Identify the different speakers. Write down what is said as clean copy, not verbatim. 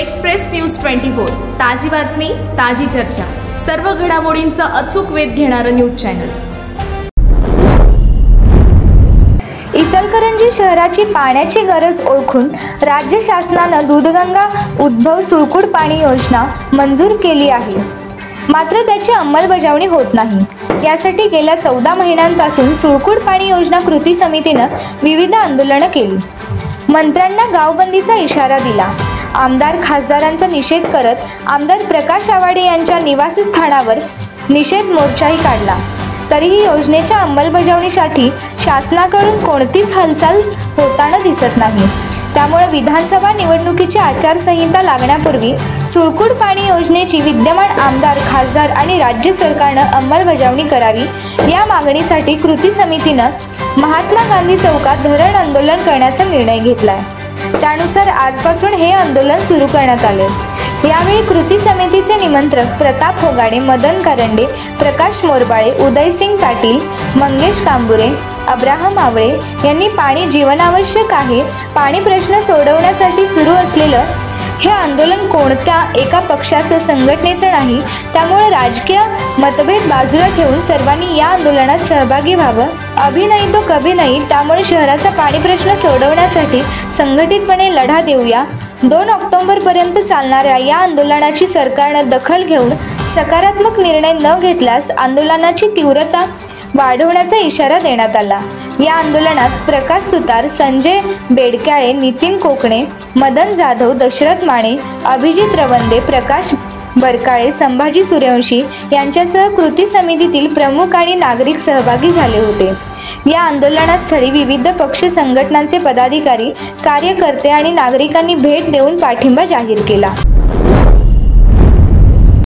Speaker 1: Express news 24 ताजी बातमी ताजी चर्चा सर्व घडामोडींचा अचूक वेध घेणारं न्यूज चॅनल।
Speaker 2: इचलकरंजी शहराची पाण्याची गरज ओळखून राज्य शासनाने दूधगंगा उद्भव सुळकूट पाणी योजना मंजूर केली आहे, मात्र त्याची अंमलबजावणी होत नाही। यासाठी गेल्या 14 महिन्यांपासून सुळकूट पाणी योजना कृती समितीने विविध आंदोलने केली, मंत्र्यांना गावबंदीचा इशारा दिला, आमदार खासदारांचा निषेध करत आमदार प्रकाश आवाडे यांच्या निवासस्थानावर निषेध मोर्चाही काढला, तरीही योजनेच्या अंमलबजावणीसाठी शासनाकडून कोणतीच हालचाल होताना दिसत नाही। त्यामुळे विधानसभा निवडणुकीची आचारसंहिता लागण्यापूर्वी सुळकूट पाणी योजनेची विद्यमान आमदार खासदार आणि राज्य सरकारने अंमलबजावणी करावी या मागणीसाठी कृती समितीने महात्मा गांधी चौकात धरण आंदोलन करण्याचा निर्णय घेतलाय। त्यानुसार आजपासून हे आंदोलन सुरू करण्यात आले। यावेळी कृती समितीचे निमंत्रक प्रताप होगाडे, मदन करंडे, प्रकाश मोरबाळे, उदयसिंग पाटील, मंगेश कांबुरे, अब्राहम आवळे यांनी पाणी जीवनावश्यक आहे, पाणी प्रश्न सोडवण्यासाठी सुरू असलेलं हे आंदोलन कोणत्या एका पक्षाचं संघटनेचं नाही, त्यामुळे राजकीय मतभेद बाजूला ठेवून सर्वांनी या आंदोलनात सहभागी व्हावं। अभी नहीं तो कभी नहीं, त्यामुळे शहराचा पाणी प्रश्न सोडवण्यासाठी संघटितपणे लढा देऊया। 2 ऑक्टोबरपर्यंत चालणाऱ्या या आंदोलनाची सरकारने दखल घेऊन सकारात्मक निर्णय न घेतल्यास आंदोलनाची तीव्रता वाढवण्याचा इशारा देण्यात आला। या आंदोलनात प्रकाश सुतार, संजय बेडक्याळे, नितीन कोकणे, मदन जाधव, दशरथ माने, अभिजित रवंदे, प्रकाश बरकाळे, संभाजी सूर्यवंशी यांच्यासह कृती समितीतील प्रमुख आणि नागरिक सहभागी झाले होते। या आंदोलनात स्थळी विविध पक्ष संघटनांचे पदाधिकारी, कार्यकर्ते आणि नागरिकांनी भेट देऊन पाठिंबा जाहीर केला।